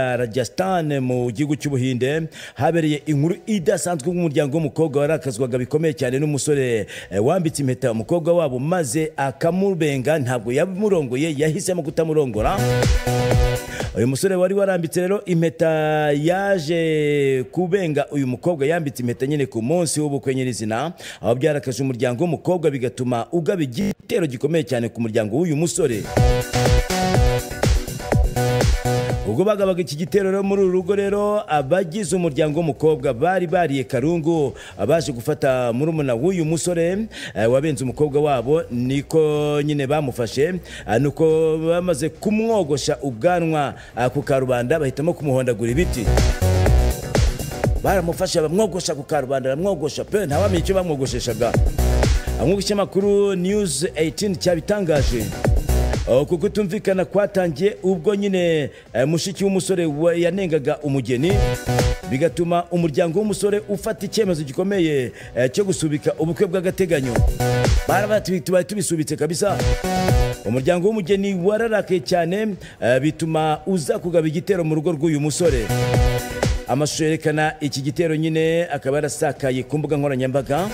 ya Rajasthan mu gihugu cy'Ubuhinde habereye inkuru idasanzwe umuryango w'umukobwa warakazwaga bikomeye cyane n'umusore wambitse impeta umukobwa wabo maze akamubenga, ntabwo yamurongoye, yahisemo kutamurongora. Uyu musore wari warambitse rero impeta yaje kubenga uyu mukobwa yambitse impeta nyine ku munsi w'ubukwe nyirizina, aho byarakaje umuryango w'umukobwa bigatuma ugaba igitero gikomeye cyane ku muryango w'uyu musore. Ubwo bagabaga iki gitero rero muri uru rugo rero, abagize umuryango w'umukobwa bari bariye karungu, abaje gufata murumuna w'uyu musore wabenze umukobwa wabo, niko nyine bamufashe, nuko bamaze kumwogosha ubwanwa ku karubanda bahitamo kumuhondagura ibiti. Baramufasha bamwogosha ku karubanda, bamwogosha pe ntawamenye icyo bamwogosheshaga. Nk'uko ikinyamakuru News 18 cyabitangaje, kuko tumvikana kwatangiye ubwo nyine mushiki w'umusore yanengaga umugeni, bigatuma umuryango w'umusore ufata icyemezo gikomeye cyo gusubika ubukwe bw'agateganyo. Barabati tubaye tubisubitse kabisa. Umuryango w'umugeni wararakaye cyane, bituma uza kugaba igitero mu rugo rw'uyu musore. Amashusho yerekana iki gitero nyine akaba yarasakaye ku mbuga nkoranyambaga,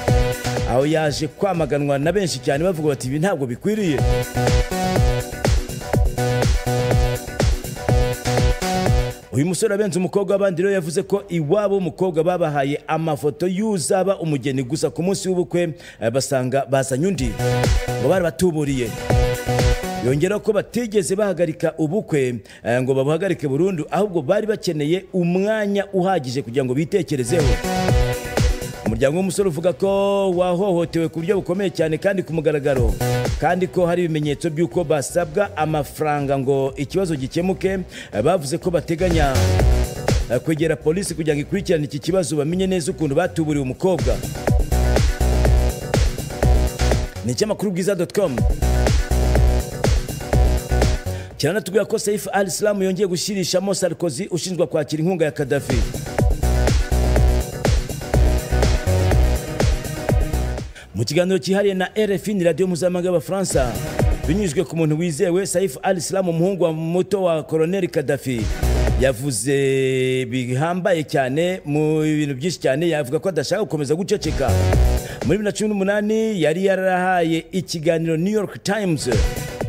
aho yaje kwamaganwa na benshi cyane bavuga bati ibi ntabwo bikwiriye. Uyu musore abenze umukobwa w'abandi rero yavuze ko iwabo umukobwa babahaye amafoto y'uzaba umugeni, gusa ku munsi w'ubukwe basanga bazanye undi ngo bari batuburiye. Yongera ko batigeze bahagarika ubukwe ngo babuhagarike burundu, ahubwo bari bakeneye umwanya uhagije kugira ngo bitekerezeho. Umuryango w'umusore uvuga ko wahohotewe ku buryo bukomeye cyane kandi ku mugaragaro, kandi ko hari ibimenyetso by'uko basabwa amafaranga ngo ikibazo gikemuke. Bavuze ko bateganya kwegera polisi kugira ngo ikurikirane iki kibazo bamenye neza ukuntu batuburiye umukobwa. Ni ikinyamakuru bwiza.com kiranatubwira ko Saif al-Islam yongeye gushyirishamo Sarkozy ushinjwa kwakira inkunga ya Gaddafi. Mu kiganiro cyihariye na RFI ni radio mpuzamahanga y'Abafaransa, binyujwe ku muntu wizewe, Saif al-Islam umuhungu wa muto wa Colonel Gaddafi yavuze bihambaye cyane mu bintu byinshi cyane. Yavuga ko adashaka gukomeza guceceka. Muri 2018 yari yarahaye ikiganiro New York Times,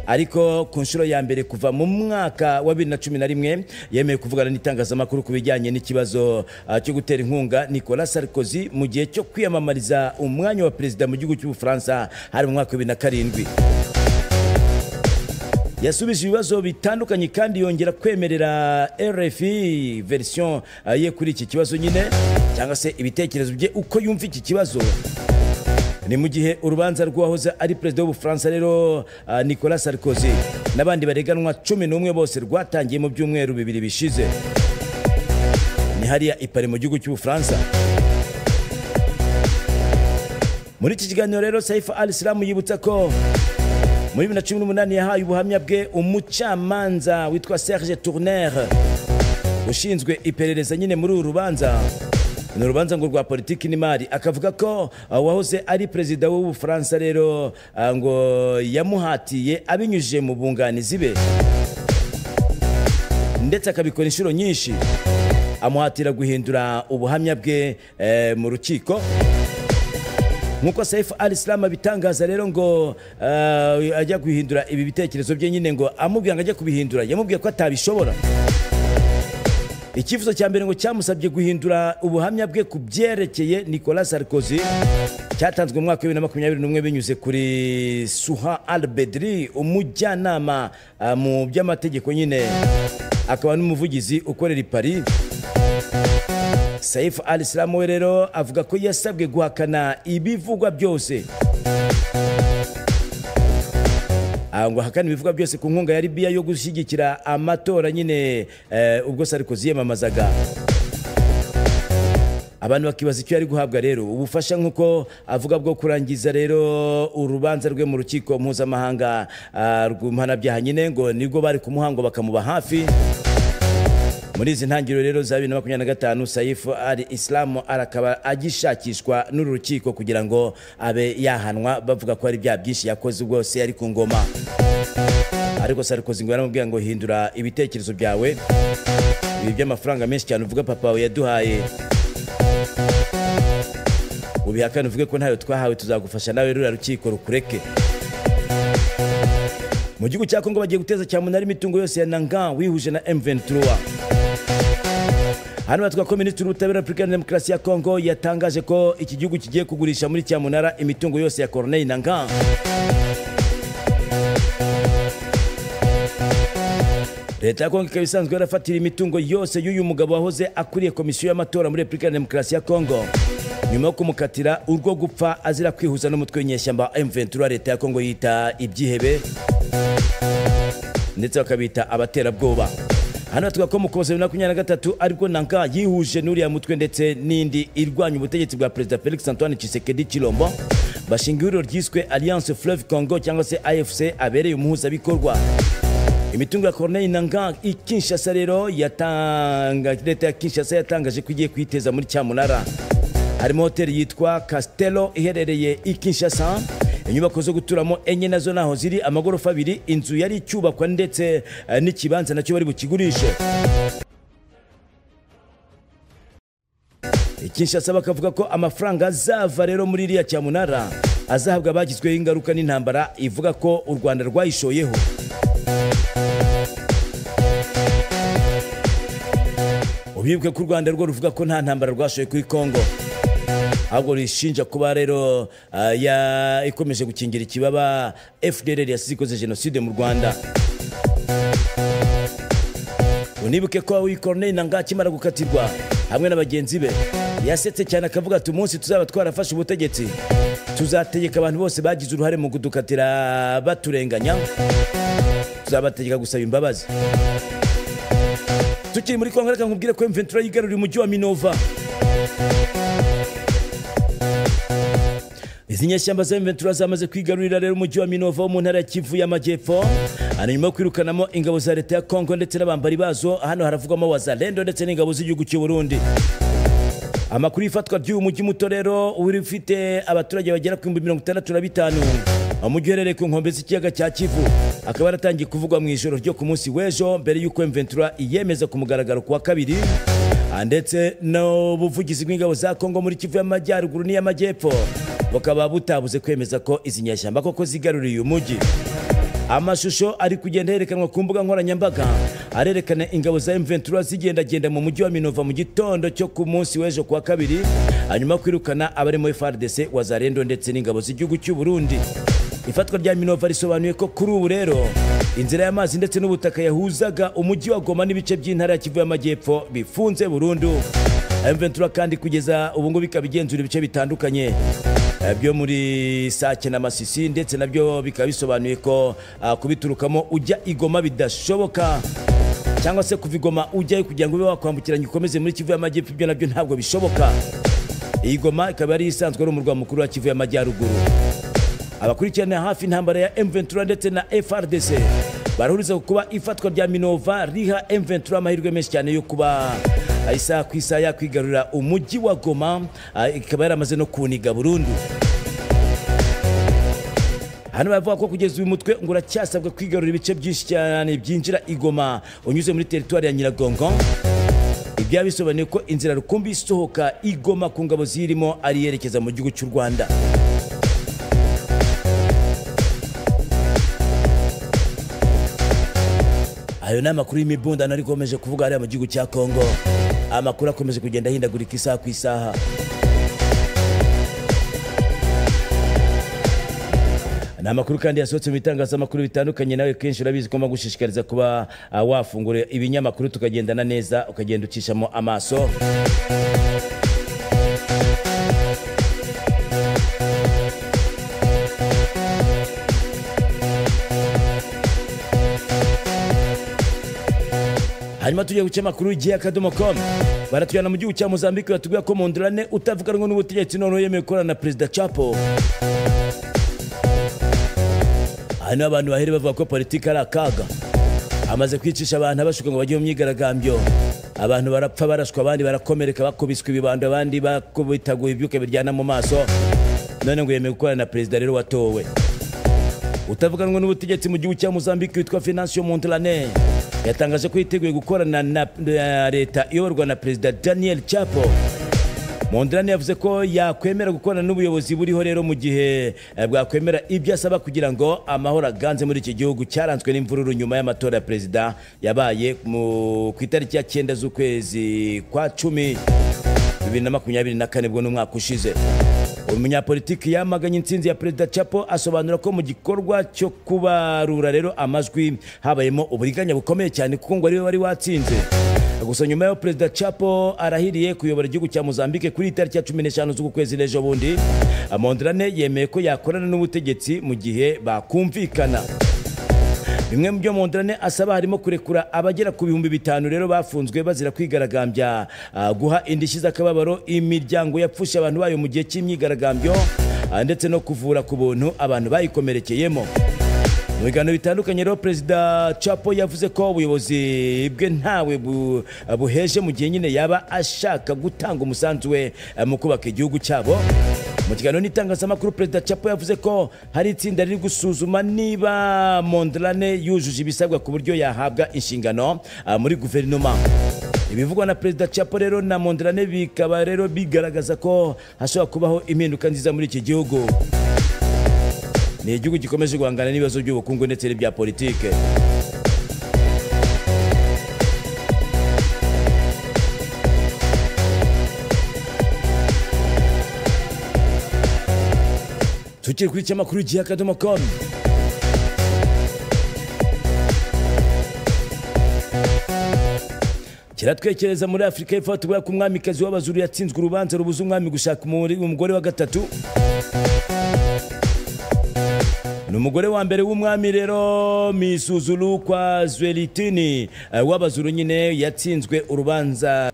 ariko ku nshuro ya mbere kuva mu mwaka wa 2011 yemeye kuvugana n'itangazamakuru ku bijyanye n'ikibazo cyo gutera inkunga Nicolas Sarkozy mu gihe cyo kwiyamamariza umwanya wa perezida mu gihugu cy'Ubufaransa hari mu mwaka wa 2007. Yasubije ibibazo bitandukanye kandi yongera kwemerera RFI version ye kuri iki kibazo nyine, cyangwa se ibitekerezo bye uko yumva iki kibazo. Ni mu gihe urubanza rwahoze ari perezida w'Ubufaransa rero Nicolas Sarkozy n'abandi bareganwa 11 bose rwatangiye mu byumweru bibiri bishize. Ni hariya i Paris mu gihugu cy'Ubufaransa. Muri iki kiganiro rero Saif al-Islam yibutsa ko muri 2018 yahaye ubuhamya bwe umucamanza witwa Serge Tourner ushinzwe iperereza nyine muri uru rubanza. Ni urubanza ngo rwa politiki n'imari, akavuga ko wahoze ari perezida w'Ubufaransa rero ngo yamuhatiye abinyujije mu bunganizi be, ndetse akabikora inshuro nyinshi, amuhatira guhindura ubuhamya bwe mu rukiko. Nkuko Saif al-Islam abitangaza rero ngo ajya guhindura ibi bitekerezo bye nyine, ngo amubwira ngo ajye kubihindura, yamubwiye ko atabishobora. Ikifuzo cya mbere ngo cyamusabye guhindura ubuhamya bwe ku byerekeye Nicolas Sarkozy cyatanzwe mu mwaka wa 2021 binyuze kuri Souha al-Bedri, umujyanama mu by'amategeko nyine, akaba n'umuvugizi ukorera i Paris. Saif al-Islam we rero avuga ko yasabwe guhakana ibivugwa byose, ngo hakana ibivugwa byose ku nkunga ya Libya yo gushyigikira amatora nyine ubwo Sarkozy yamamazaga. Abantu bakibaza icyo yari guhabwa rero ubufasha, nkuko avuga bwo kurangiza rero urubanza rwe mu rukiko mpuzamahanga rw'impanabyaha nyine, ngo nibwo bari kumuhango bakamuba hafi. Muri izi ntangiriro rero za 2025 Saif al-Islam arakaba agishakishwa n'urukiko kugira ngo abe yahanwa, bavuga ko ari bya byinshi yakoze ubwose ari ku ngoma. Ariko Sarkozy ngo yaramubwiye ngo hindura ibitekerezo byawe ibi by'amafaranga menshi cyane uvuga papa we yaduhaye ubihakane uvuge ko ntayo twahawe tuzagufasha nawe rura rukiko rukureke. Mu gihugu cya Kongo bagiye guteza cyamunara imitungo yose ya Nangan wihuje na M23. Hano batwa ko Minisitiri w'Ubutabera Repubulika ya Demokarasi ya Kongo yatangaje ko iki gihugu kigiye kugurisha muri cyamunara imitungo yose ya Corneille Nangan. Leta ya Kongo ikaba isanzwe yarafatira imitungo yose y'uyu mugabo wahoze akuriye komisiyo y'amatora muri Repubulika ya Demokarasi ya Kongo nyuma yo kumukatira urwo gupfa azira kwihuza n'umutwe w'inyeshyamba M23 leta ya Kongo yita ibyihebe ndetse bakabita abaterabwoba. Hano tuvuga ko mu Kuboza 2023 ariko Nangan yihuje n'uriya mutwe ndetse n'indi irwanya ubutegetsi bwa Perezida Felix Antoine Tshisekedi Tshilombo bashinga ihuriro ryiswe Alliance Fleuve Congo cyangwa se AFC abereye umuhuzabikorwa. Imitungo ya Corneille Nangan Kinshasa rero leta ya Kinshasa yatangaje ko igiye kwiteza muri cyamunara. Harimo hoteli yitwa Castello iherereye i Kinshasa, inyubako zo guturamo enye nazo naho ziri amagorofa 2, inzu yari cyubakwa ndetse n'ikibanza nacyo bari bukigurishe. Kinshasa bakavuga ko amafaranga azava rero muri iriya cyamunara azahabwa bagizweho ingaruka n'intambara ivuga ko u Rwanda rwayishoyeho. Ubibuke ko u Rwanda rwo ruvuga ko nta ntambara rwashoye kuri Kongo, ahubwo rishinja kuba rero ikomeje gukingira ikibaba FDLR yasize ikoze genocide mu Rwanda. Unibuke ko Corneille Nangan akimara gukatirwa hamwe n'abagenzi be yasetse cyane akavuga ati umunsi tuzaba twarafashe ubutegetsi tuzategeka abantu bose bagize uruhare mu kudukatira baturenganya, tuzabategeka gusaba imbabazi. Tukiri muri Kongo reka nkubwire ko M23 yigaruriye umujyi wa Minova. Izi nyeshyamba za M23 zamaze kwigarurira rero umujyi wa Minova wo mu ntara ya Kivu y'Amajyepfo, hanyuma kwirukanamo ingabo za leta ya Kongo ndetse n'abambari bazo. Hano haravugwamo Wazalendo ndetse n'ingabo z'igihugu cy'u Burundi. Amakuru yifatwa ry'uyu mujyi muto rero uri ufite abaturage bagera ku 65,000 umujyi uherereye ku nkombe z'ikiyaga cya Kivu, akaba yaratangiye kuvugwa mu ijoro ryo ku munsi w'ejo mbere y'uko M23 iyemeza ku mugaragaro kuwa kabiri, ndetse no buvugizi bw'ingabo za Kongo muri Kivu y'Amajyaruguru n'iy'Amajyepfo bakaba butabuze kwemeza ko izi nyeshyamba koko zigaruriye uyu mujyi. Amashusho ari kugenda herekanwa ku mbuga nkoranyambaga arerekana ingabo za M23 zigendagenda mu mujyi wa Minova mu gitondo cyo ku munsi w'ejo kuwa kabiri, hanyuma kwirukana abarimo FARDC, Wazalendo ndetse n'ingabo z'igihugu cy'u Burundi. Ifatwa rya Minova risobanuye ko kuri ubu rero inzira y'amazi ndetse n'ubutaka yahuzaga umujyi wa Goma n'ibice by'intara ya Kivu y'Amajyepfo bifunze burundu. M23 kandi kugeza ubu ngo bikabigenzura ibice bitandukanye byo muri Sake na Masisi, ndetse nabyo bikaba bisobanuye ko kubiturukamo ujya igoma bidashoboka, cyangwa se kuva Igoma ujyayo kugira ngo ube wakwambukiranya ukomeze muri Kivu y'Amajyepfo, ibyo nabyo ntabwo bishoboka. Iyi Goma ikaba ari isanzwe ari umurwa mukuru wa Kivu y'Amajyaruguru. Abakurikirana hafi intambara ya M23 ndetse na FARDC barahuriza ku kuba ifatwa rya Minova riha M23 amahirwe menshi cyane yo kuba isaha ku isaha yakwigarurira umujyi wa Goma, ikaba yaramaze no kuniga burundu. Hano bavuga ko kugeza uyu mutwe ngo uracyasabwa kwigarurira ibice byinshi cyane byinjira Igoma unyuze muri teritwari ya Nyiragongo. Ibyo bisobanuye ko inzira rukumbi isohoka Igoma ku ngabo zirimo ari yerekeza mu gihugu cy'u Rwanda. Ayo ni amakuru y'imibundano ariko akomeje kuvuga hariya mu gihugu cya Kongo. Amakuru akomeje kugenda ahindagurika isaha ku isaha. Ni amakuru kandi yasohotse mu bitangazamakuru bitandukanye, nawe kenshi urabizi ko gushishikariza kuba wafungura ibinyamakuru tukagendana neza ukagenda ucishamo amaso. Hanyuma tugiye guca amakuru igihe.com. Baratujyana mu gihugu cya Mozambique batubwira ko Mondlane utavuganwa n'ubutegetsi none yemewe gukorana na Perezida Chapo. Hano abantu baheri bavuga ko politiki ari akaga, amaze kwicisha abantu abashuka ngo bajye mu myigaragambyo, abantu barapfa barashwa, abandi barakomereka bakubiswe ibibando, abandi bakubitaguye ibyuka biryana mu maso, none ngo yemewe gukorana na Perezida rero watowe. Utavuganwa n'ubutegetsi mu gihugu cya Mozambique witwa Venancio Mondlane yatangaje ko yiteguye gukorana na leta iyoborwa na Perezida Daniel Chapo. Mondlane yavuze ko yakwemera gukorana n'ubuyobozi buriho rero mu gihe bwakwemera ibyo asaba kugira ngo amahoro aganze muri iki gihugu cyaranzwe n'imvururu nyuma y'amatora ya perezida yabaye ku itariki ya 9 z'ukwezi kwa 10 2024 bwo n'umwaka ushize. Umunyapolitiki yamaganye intsinzi ya Perezida Chapo asobanura ko mu gikorwa cyo kubarura rero amajwi habayemo uburiganya bukomeye cyane kuko ngo ari we wari watsinze. Gusa nyuma yo Perezida Chapo arahiriye kuyobora igihugu cya Mozambique kuri itariki ya 15 z'ukwezi n'ejo bundi, Mondlane yemeye ko yakorana n'ubutegetsi mu gihe bakumvikana. Bimwe mu byo Mondlane asaba harimo kurekura abagera ku 5,000 rero bafunzwe bazira kwigaragambya, guha indishyi z'akababaro imiryango yapfusha abantu bayo mu gihe cy'imyigaragambyo, ndetse no kuvura ku buntu abantu bayikomerekeyemo. Mu biganiro bitandukanye rero Perezida Chapo yavuze ko ubuyobozi bwe ntawe buheje mu gihe nyine yaba ashaka gutanga umusanzu we mu kubaka igihugu cyabo. Mu kiganiro n'itangazamakuru Perezida Chapo yavuze ko hari itsinda riri gusuzuma niba Mondlane yujuje ibisabwa ku buryo yahabwa inshingano muri guverinoma. Ibivugwa na Perezida Chapo rero na Mondlane bikaba rero bigaragaza ko hashobora kubaho impinduka nziza muri iki gihugu. Ni igihugu gikomeje guhangana n'ibibazo by'ubukungu ndetse n'ibya politike. Tukiri kuri cyamakuru gihe.com. Kiratwekereza muri Afrika y'Epfo tuvuga ko umwamikazi w'Abazulu yatsinzwe urubanza rubuza umwami gushaka umugore wa gatatu. Umugore wa mbere w'umwami rero Misuzulu kwa Zwelithini w'Abazulu nyine yatsinzwe urubanza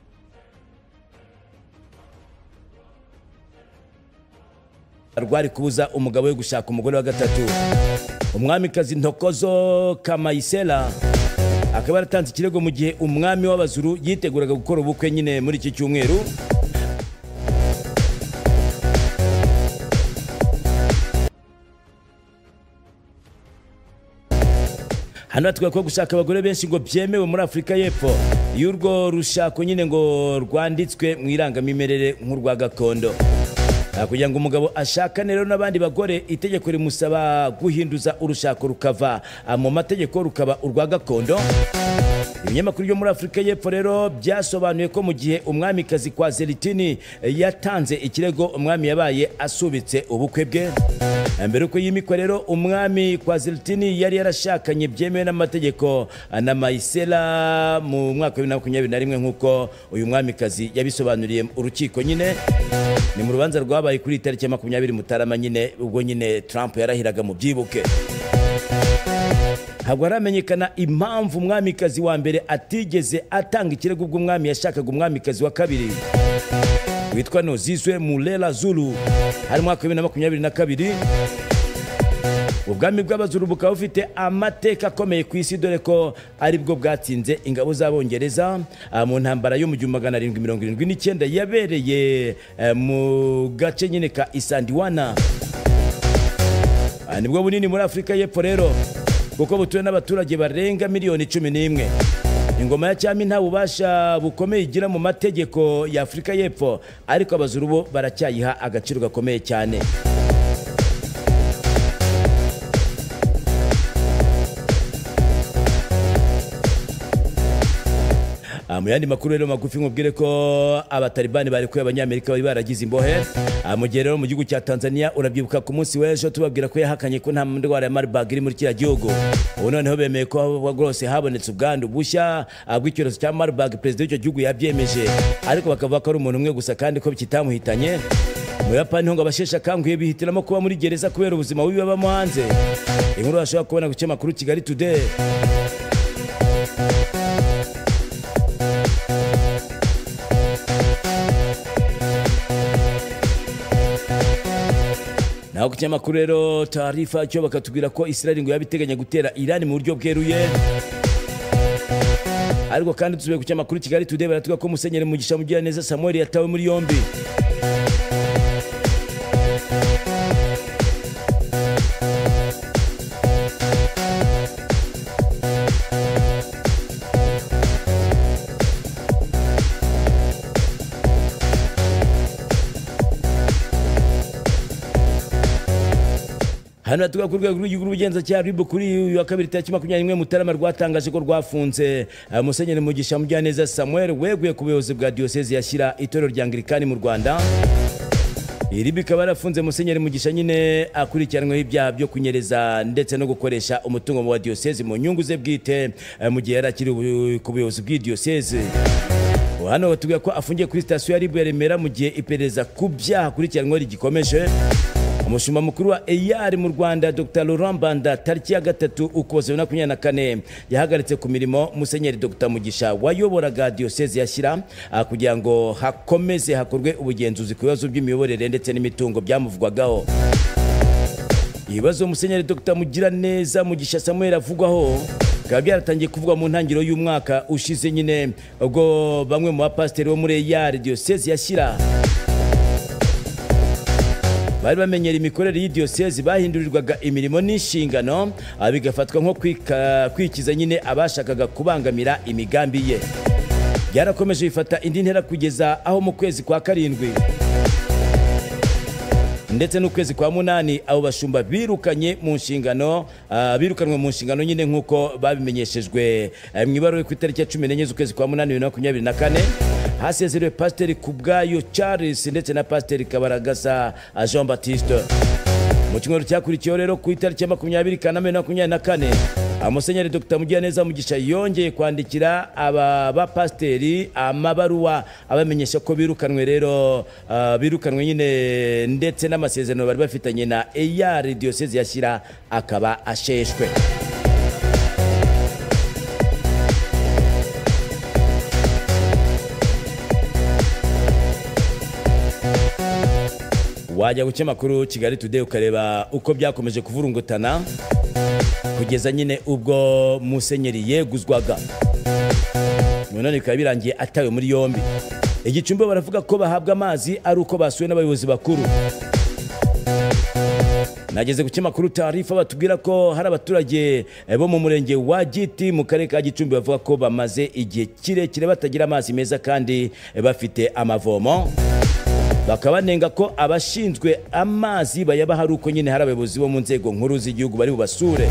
rwari kubuza umugabo we gushaka umugore wa gatatu. Umwamikazi Ntokozo Kamayisela akaba yaratanze ikirego mu gihe umwami w'Abazulu yiteguraga gukora ubukwe nyine muri iki cyumweru. Hano atwa ko gushaka abagore benshi ngo byemewe muri Afrika y'Epfo. Y'urwo rushako nyine ngo rwanditswe mu irangamimerere nk'urwa gakondo. Kugira ngo umugabo ashakane rero n'abandi bagore, itegeko rimusaba guhinduza urushako rukava mu mategeko rukaba urwa gakondo. Ibinyamakuru byo muri Afrika y'Epfo rero byasobanuye ko mu gihe umwamikazi kwa Zwelithini yatanze ikirego, umwami yabaye asubitse ubukwe bwe. Mbere uko yimikwa rero umwami kwa Zwelithini yari yarashakanye byemewe n'amategeko na Mayisela mu mwaka wa 2021 nk'uko uyu mwamikazi yabisobanuriye urukiko nyine. Ni mu rubanza rwabaye kuri itariki ya 20 Mutarama nyine, ubwo nyine Trump yarahiraga mu byibuke. Ntabwo haramenyekana impamvu umwamikazi wa mbere atigeze atanga ikirego ubwo umwami yashakaga umwamikazi wa kabiri witwa Nozizwe Mulela Zulu hari mwaka wa 2022. Ubwami bw'Abazulu bukaba bufite amateka akomeye ku isi, dore ko ari bwo bwatsinze ingabo z'Abongereza mu ntambara yo mu 1779 yabereye mu gace nyine ka Isandiwana. Nibwo bunini muri Afrika y'Epfo rero kuko butuwe n'abaturage barenga miliyoni 11. Ingoma ya cyami nta bubasha bukomeye igira mu mategeko ya Afrika y'Epfo, ariko Abazulu bo baracyayiha agaciro gakomeye cyane. Mu yandi makuru rero magufi nkubwire ko abatalibani bari kuye abanyamerika bari baragize imbohe mu gihe rero mu gihugu cya Tanzania. Urabyibuka ku munsi w'ejo tubabwira ko yahakanye ko nta ndwara ya Marburg iri muri kiriya gihugu. Ubu noneho bemeye ko rwose habonetse ubwandu bushya bw'icyorezo cya Marburg. Perezida w'icyo gihugu yabyemeje, ariko bakavuga ko ari umuntu umwe gusa kandi ko kitamuhitanye. Mu Yapani ho ngo abashesha kanguye bihitiramo kuba muri gereza kubera ubuzima bubi babamo hanze. Inkuru bashobora kubona ku cyamakuru Kigali Today. Naho ku cyamakuru rero taarifa cyo bakatubwira ko Israel ngo yabiteganya gutera Iran mu buryo bweruye. Ariko kandi tuzuye ku cyamakuru Kigali Today baratuga ko Musenyeri Mugisha Mugiraneza Samuel yatawe muri yombi. hano tuga ku rwego rw'igihugu rw'ubugenzacyaha RIB kuri uyu wa kabiri tariki 21 Mutarama rwatangaje ko rwafunze Musenyeri Mugisha Mujyaneza Samuel weguye ku buyobozi bwa diocese yashyira itorero rya Anglikani mu Rwanda. RIB ikaba yarafunze Musenyeri Mugisha nyine akurikiranweho ibyaha byo kunyereza ndetse no gukoresha umutungo wa diocese mu nyungu ze bwite mu gihe yarakiri ku buyobozi bw'idiocese. Hano batuga ko afungiye kuri station ya RIB ya Remera mu gihe iperereza ku byaha akurikiranweho rigikomeje. Umushumba mukuru wa EAR mu Rwanda Dr Laurent Banda tariki ya 3 Ukuboza 2024 yahagaritse ku mirimo Musenyeri Dr Mugisha wayoboraga diocese yashyira kugira ngo hakomeze hakorwe ubugenzuzi ku bibazo by'imiyoborere ndetse n'imitungo byamuvugwagaho. Ibibazo Musenyeri Dr Mugiraneza Mugisha Samuel avugwaho bikaba byaratangiye kuvugwa mu ntangiriro y'umwaka ushize nyine ubwo bamwe mu bapasiteri bo muri EAR diocese yashyira bari bamenyera imikorere y'idiocese bahindurirwaga imirimo n'inshingano bigafatwa nko kwikiza nyine abashakaga kubangamira imigambi ye. Byarakomeje bifata indi ntera kugeza aho mu kwezi kwa 7 ndetse n'ukwezi kwa 8 abo bashumba birukanwe mu nshingano nyine nkuko babimenyeshejwe mu ibaruwa ku itariki ya 14 z'ukwezi kwa 8 2024. Hasezerewe Pasiteri Kubwayo Charles ndetse na Pasiteri Kabaragasa Jean Baptiste. Mu cyumweru cyakurikiyeho rero ku itariki ya 20 Kanama 2024 Musenyeri Dr Mugiraneza Mugisha yongeye kwandikira aba bapasiteri amabaruwa abamenyesha ko birukanwe nyine ndetse n'amasezerano bari bafitanye na EAR diocese yashyira akaba asheshwe. Wajya guca makuru Kigali Today ukareba uko byakomeje kuvurungutana kugeza nyine ubwo Musenyeri yeguzwaga. None bikaba birangiye atawe muri yombi. Igicumbi baravuga ko bahabwa amazi ari uko basuye n'abayobozi bakuru. Nageze guca makuru Tarifa batubwira ko hari abaturage bo mu murenge wa Giti mu karere ka Gicumbi bavuga ko bamaze igihe kirekire batagira amazi meza kandi bafite amavomo. Bakabanenga ko abashinzwe amazi bayaba hari uko nyine hari abayobozi bo mu nzego nkuru z'igihugu bari bubasure.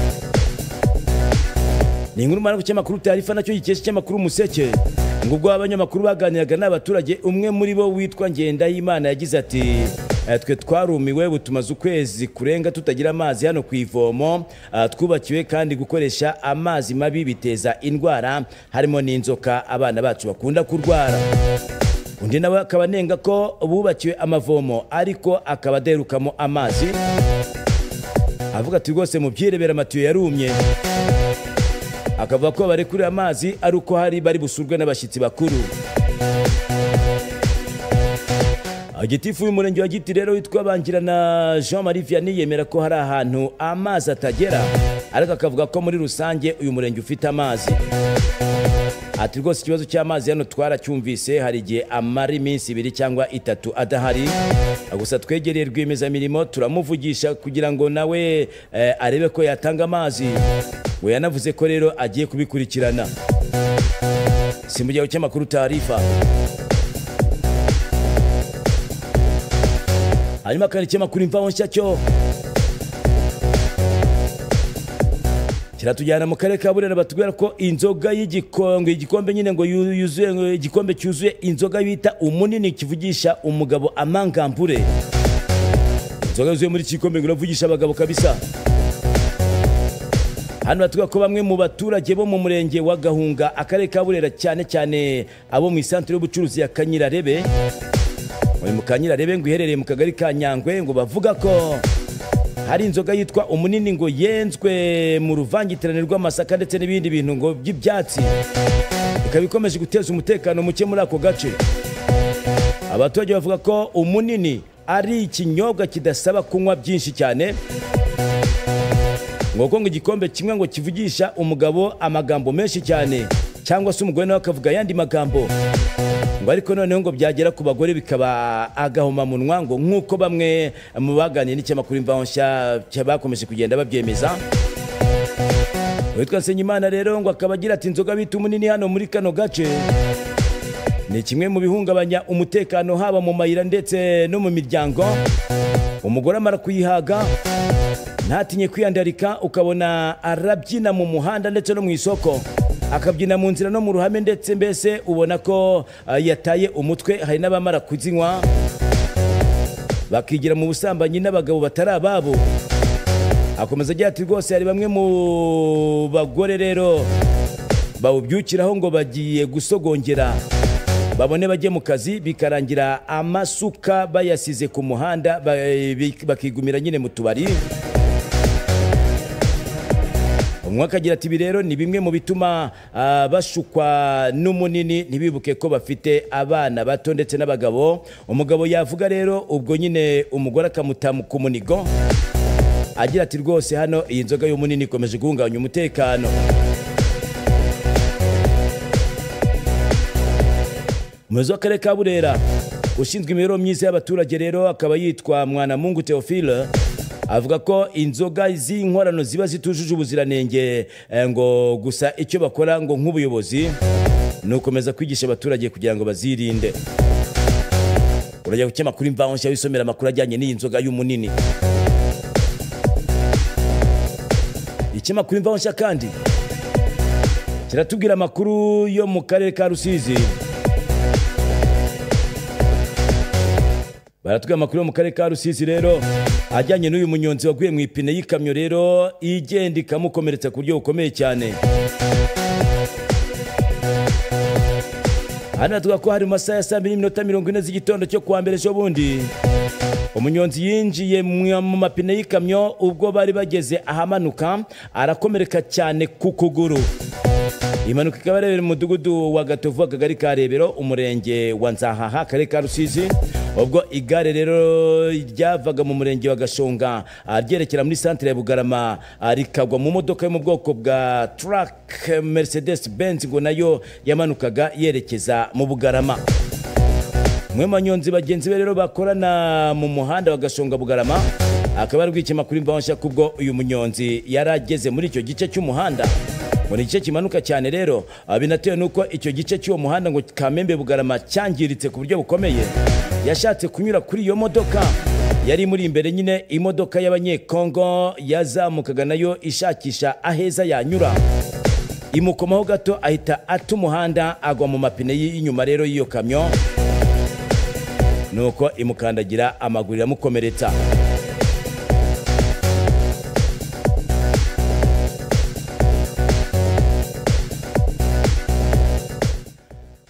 Ni inkuru mara guca makuru Tarifa nacyo gikesha cy'amakuru Museke ngo ubwo abanyamakuru baganiraga n'abaturage umwe muri bo witwa Ngendahimana yagize ati twe twarumiwe butumaze ukwezi kurenga tutagira amazi hano ku ivomo twubakiwe kandi gukoresha amazi mabi biteza indwara harimo n'inzoka abana bacu bakunda kurwara. Undi nawe akabanenga ko bubakiwe amavomo ariko akabaderukamo amazi avuga ati rwose mu byirebera amatiyo yarumye. Akavuga ko barekuriye amazi ari uko hari bari busurwe n'abashyitsi bakuru. Gitifu y'umurenge wa Giti rero witwa Bangirana Jean Marie Vianney yemera ko hari ahantu amazi atagera ariko akavuga ko muri rusange uyu murenge ufite amazi. Ati rwose ikibazo cy'amazi hano twaracyumvise hari igihe amara iminsi 2 cyangwa 3 adahari. Gusa twegereye rwiyemezamirimo turamuvugisha kugira ngo nawe arebe ko yatanga amazi. We yanavuze ko rero agiye kubikurikirana. Simbujya guca makuru Tarifa. Hanyuma kandi cy'amakuru imvaho nshya cyo kiratujyana mu karere ka Burera batubwira ko inzoga y'igikombe nyine ngo yuzuye igikombe cyuzuye inzoga bita umunini kivugisha umugabo amangambure. Inzoga yuzuye muri kikombe ngo uravugisha abagabo kabisa. Hano batuga ko bamwe mu baturage bo mu murenge wa Gahunga akarere ka Burera cyane cyane abo mu isantere y'ubucuruzi ya Kanyirarebe mu Kanyirarebe ngo iherereye mu kagari ka Nyangwe ngo bavuga ko hari inzoga yitwa umunini ngo yenzwe mu ruvangitirane rw'amasaka ndetse n'ibindi bintu ngo by'ibyatsi ikaba ikomeje guteza umutekano muke muri ako gace. Abaturage bavuga ko umunini ari ikinyobwa kidasaba kunywa byinshi cyane ngo igikombe kimwe ngo kivugisha umugabo amagambo menshi cyane cyangwa se umugore nawe akavuga yandi magambo ngo ariko noneho ngo byagera ku bagore bikaba agahoma munwa ngo nkuko bamwe mu baganiye n'icyamakuru imvaho nshya bakomeje kugenda babyemeza. Witwa Nsenyimana rero ngo akabagira ati inzoga bita umunini hano muri kano gace ni kimwe mu bihungabanya umutekano haba mu mayira ndetse no mu miryango. Umugore amara kuyihaga ntatinye kwiyandarika, ukabona arabyina mu muhanda ndetse no mu isoko, akabyina mu nzira no mu ruhame, ndetse mbese ubona ko yataye umutwe. Hari n'abamara kuzinywa bakigira mu busambanyi n'abagabo batari ababo. Akomeza agira ati rwose hari bamwe mu bagore rero bawubyukiraho ngo bagiye gusogongera babone bajye mu kazi, bikarangira amasuka bayasize ku muhanda, bakigumira nyine mu tubari. Umwe akagira ati ibi rero ni bimwe mu bituma bashukwa n'umunini, ntibibuke ko bafite abana bato ndetse n'abagabo. Umugabo yavuga rero ubwo nyine umugore akamutamu ku munigo, agira ati rwose hano iyi nzoga y'umunini ikomeje guhungabanya umutekano. Umuyobozi w'akarere ka Burera ushinzwe imibereho myiza y'abaturage rero akaba yitwa Mwanamungu Theophile, avuga ko inzoga z'inkorano ziba zitujuje ubuziranenge, ngo gusa icyo bakora ngo nk'ubuyobozi ni ukomeza kwigisha abaturage kugira ngo bazirinde. Urajya ku kinyamakuru Imvaho Nshya wisomera amakuru ajyanye n'iyi nzoga y'umunini. Ikinyamakuru Imvaho Nshya kandi kiratubwira amakuru yo mu karere ka Rusizi. Baratubwira amakuru yo mu karere ka Rusizi rero ajyanye n'uyu munyonzi waguye mu ipine y'ikamyo rero igenda ikamukomeretsa ku buryo bukomeye cyane. Hano tuvuga ko hari mu masaha ya 2:40 z'igitondo cyo kuwa mbere ejo bundi, umunyonzi yinjiye mu mapine y'ikamyo ubwo bari bageze ahamanuka, arakomereka cyane ku kuguru. Impanuka ikaba yabereye mu mudugudu wa Gatovu, akagari ka Rebero, umurenge wa Nzahaha, akarere ka Rusizi. Ubwo igare rero ryavaga mu murenge wa Gashonga ryerekera muri centre ya Bugarama, rikagwa mu modoka yo mu bwoko bwa truck Mercedes Benz, ngo nayo yamanukaga yerekeza mu Bugarama. Mwe manyonzi bagenzi be rero bakorana mu muhanda wa Gashonga Bugarama, akaba ari rw'ikinyamakuru Imvaho Nshya kubwo uyu munyonzi yarageze muri icyo gice cy'umuhanda. Muri gice kimanuka cyane rero, binatewe nuko icyo gice cy'uwo muhanda ngo Kamembe Bugarama cyangiritse ku buryo bukomeye. Yashatse kunyura kuri iyo modoka yari muri imbere, nyine imodoka y'abanyekongo yazamukaga nayo ishakisha aheza yanyura, imukomaho gato ahita ata umuhanda, agwa mu mapine y'inyuma rero y'iyo kamyo, nuko imukandagira amaguru iramukomeretsa.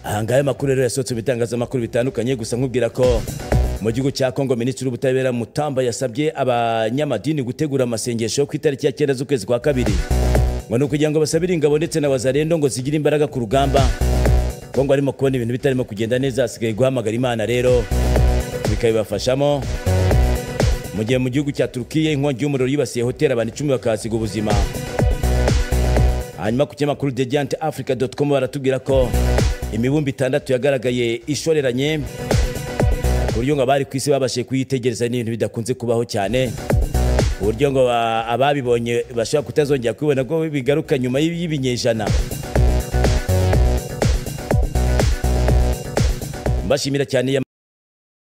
Ahangaye makuru rero yasohotse bitangazamakuru bitandukanye, gusa nkubwira ko mu gihugu cya Kongo Minisitiri w'Ubutabera Mutamba yasabye abanyamadini gutegura amasengesho ku itariki ya 9 z'ukwezi kwa kabiri, ngo nuko kugira ngo basabire ingabo ndetse na wazarendo ngo zigire imbaraga ku rugamba. Kongo arimo kubona ibintu bitarimo kugenda neza, asigaye guhamagara Imana rero bikabibafashamo. Mu gihe mu gihugu cya Turkiya inkongi y'umuriro yibasiye hoteli, abantu 10 bakasiga ubuzima. Hanyuma ku kinyamakuru TheGiantAfrica.com baratubwira ko imibumbi 6 yagaragaye ishoreranye, uburyo ngo abari ku isi babashe kuyitegereza n'ibintu bidakunze kubaho cyane, uburyo ngo ababibonye bashaka kutazongera kubona ko bigaruka nyuma y'ibinyejana. Mbashimira cyane.